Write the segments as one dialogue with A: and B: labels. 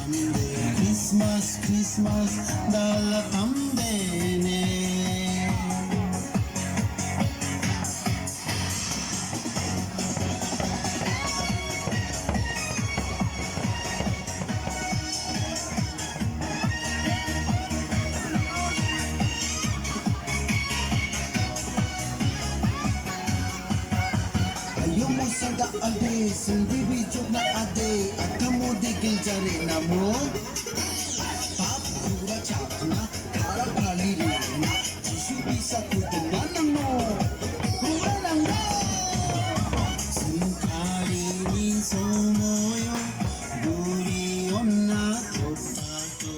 A: Christmas, Christmas, dalla tambene. Ayaw mo sa gaade, hindi bidyog na ade, at kamo digil jari na mo. Pap, kura chakna, kara kalili na, jisubi sa kutunan mo. Kura lang na! Singkari ni somoyo, duri onna totato,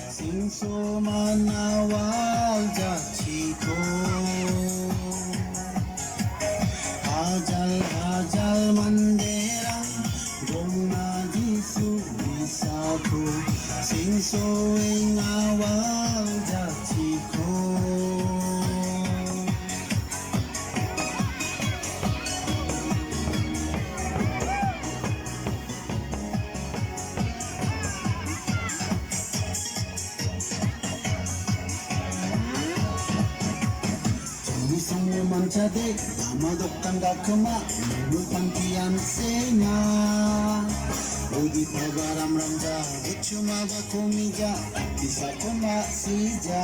A: singso manawal jachiko. Ajal mandera goma jisu bisako singso ing awal jatiko. Isang manchade, amadokkan ga kema, lupantian senya. Odi pagaram ramja, buchuma ba komija, bisa koma sija.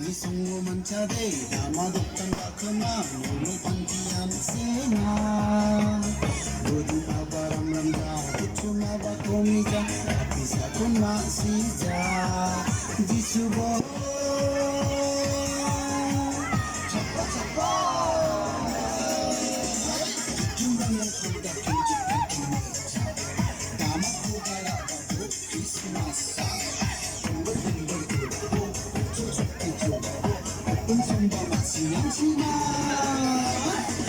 A: Isang manchade, amadokkan ga kema, lupantian senya. Odi pagaram ramja, buchuma ba komija, bisa koma sija. Jisubo.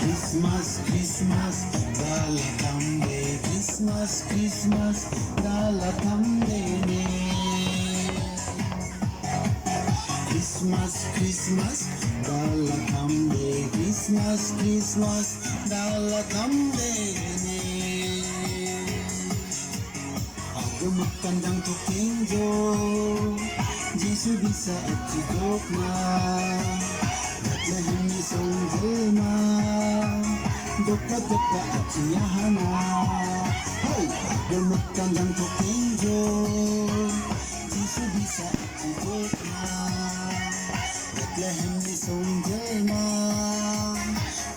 A: Christmas, Christmas, dalla tambe. Christmas, Christmas, dalla tambe. Christmas, Christmas, dalla tambe. Christmas, Christmas, dalla tambe. Agamot kandang tukinjo, Jisu bisa at jidok na. Lahin isang jelma, doka-doka at siyahana. Hey! Agamot kandang tukinjo, Jisu bisa at jidok na. Lahin isang jelma,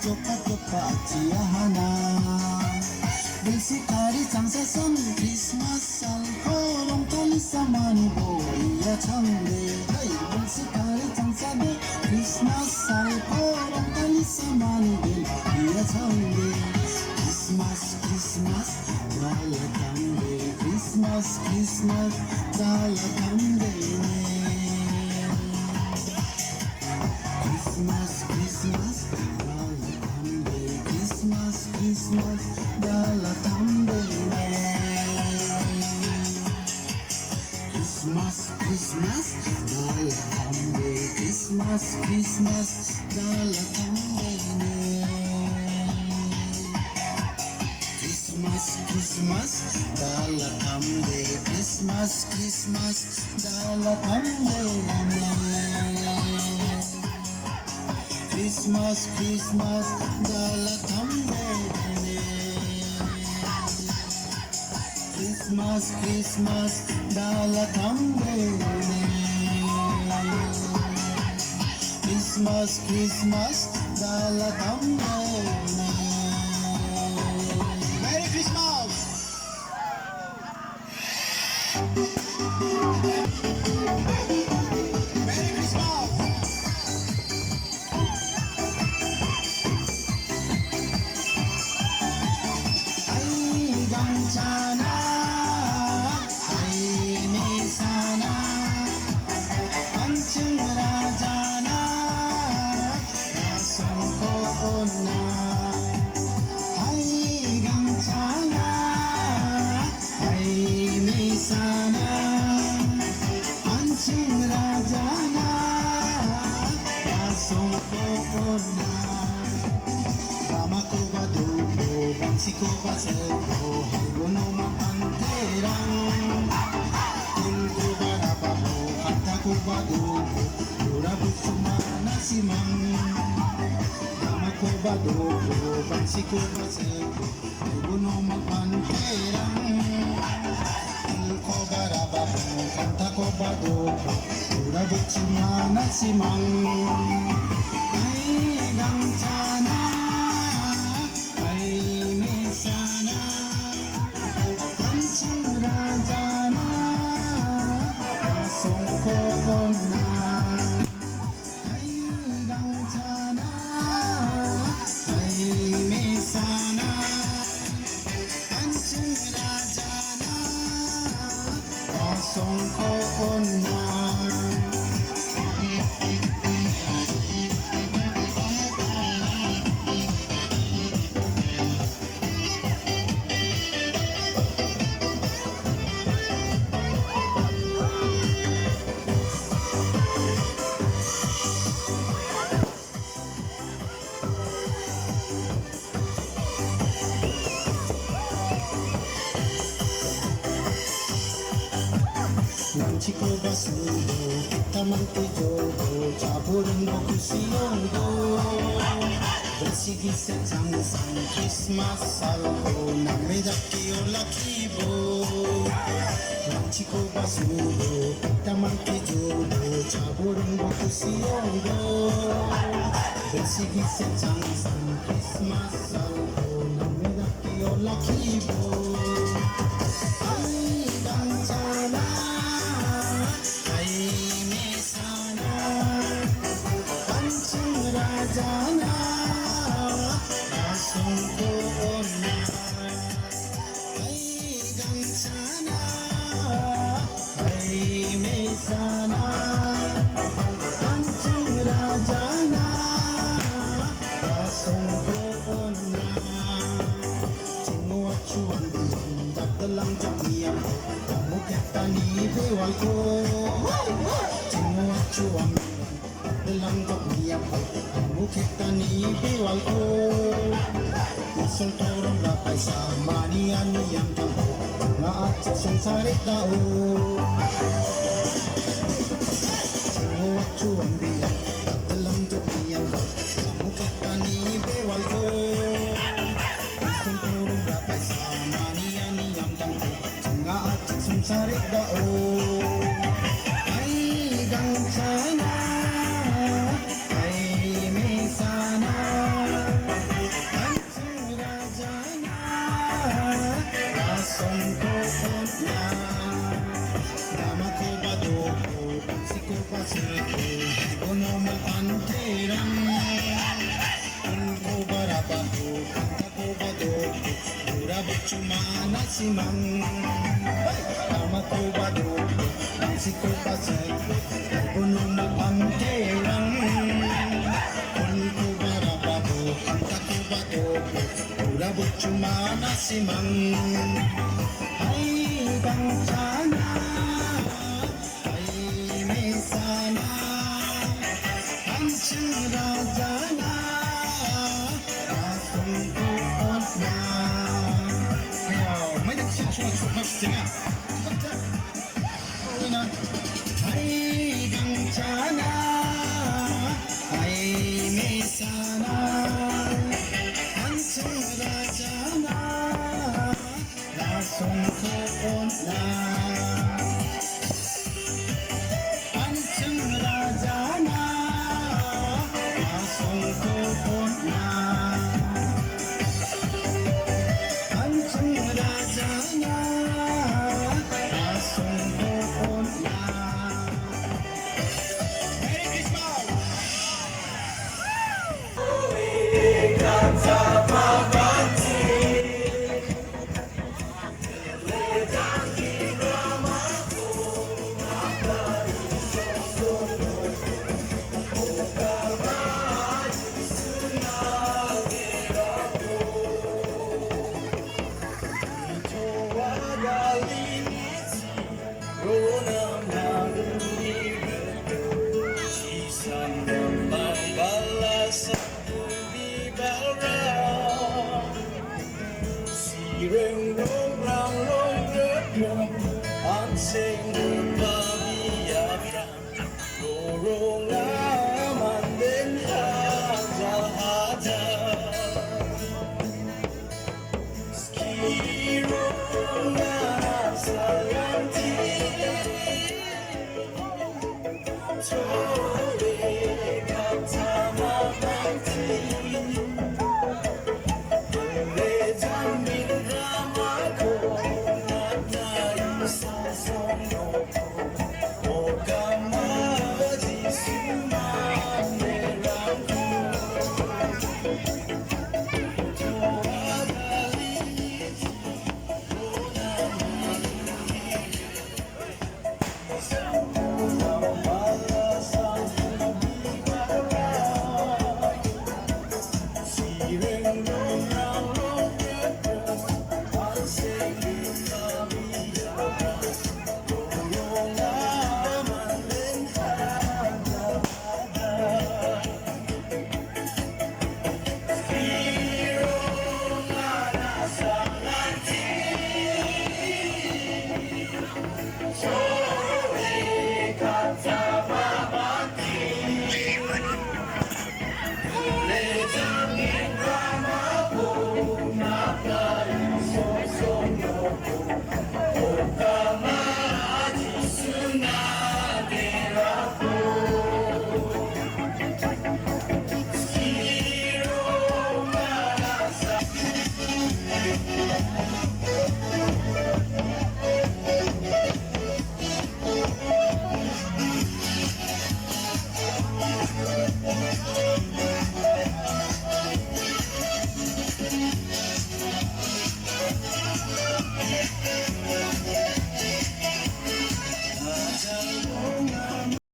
A: doka-doka at siyahana. Bilsikari 장사선 크리스마스 알코롱 탈리사마니 보이야 참대 하이 bilsikari 장사대 크리스마스 알코롱 탈리사마니 보이야 참대 크리스마스 크리스마스 달라 담대 크리스마스 크리스마스 달라 담대네 크리스마스 크리스마스 달라 담대 크리스마스 크리스마스 달라 담배네 Christmas, Christmas, 달라 담배 Christmas, Christmas, 달라 담배네 Christmas, Christmas, 달라 담배 Christmas, Christmas, 달라 담배네 Christmas, Christmas, 달라 담배네 Christmas, Christmas, dalla tambene Christmas, Christmas, dalla tambene Merry Christmas! Merry Christmas! Ay, ganchana dobo Bansi ko basek Tuguno magpanterang Ko baraba Kanta ko ba dobo Pura buksimana simang Ay gang sana Ay mesana Kancing rajana Asong ko na Ay gang sana Ay mesana Kancing rajana Asong ko na Nanchiko basudo, kita mantijodo, caburin bokusiyongdo. Bersigi secang-sang Christmas salvo, namedaki olakibo. Nanchiko basudo, kita mantijodo, caburin bokusiyongdo. Bersigi secang-sang Christmas salvo, namedaki olakibo. Ay, dancana. Rajana Asong ko na Ay gansana Ay mesana Kancing rajana Asong ko na Cingwa cuan diyan Dagdalang jamiyan Kamu kita ni bewal ko Cingwa cuan dalang jamiyan Kamu kita ni bewal ko Isang turong lapay sa manian niyang kampo Nga at siyang sarit dao Singuwat suwang biyan Dalang jamiyan Kamu kita ni bewal ko Isang turong lapay sa manian niyang kampo Nga at siyang sarit dao Ay gang sana Cuma nasimang Tama ko ba doon Nasi ko pasay Punong magpangkerang Kung ko ba rababo Kanta ko ba doon Urabot cuma nasimang Ay bang sana Ay mesana Kancing rajana Asong ko na Ay gancana Ay mesana Kancing rajana Lasong koon na Kancing rajana Lasong koon na Kancing rajana Corona mandin haja haja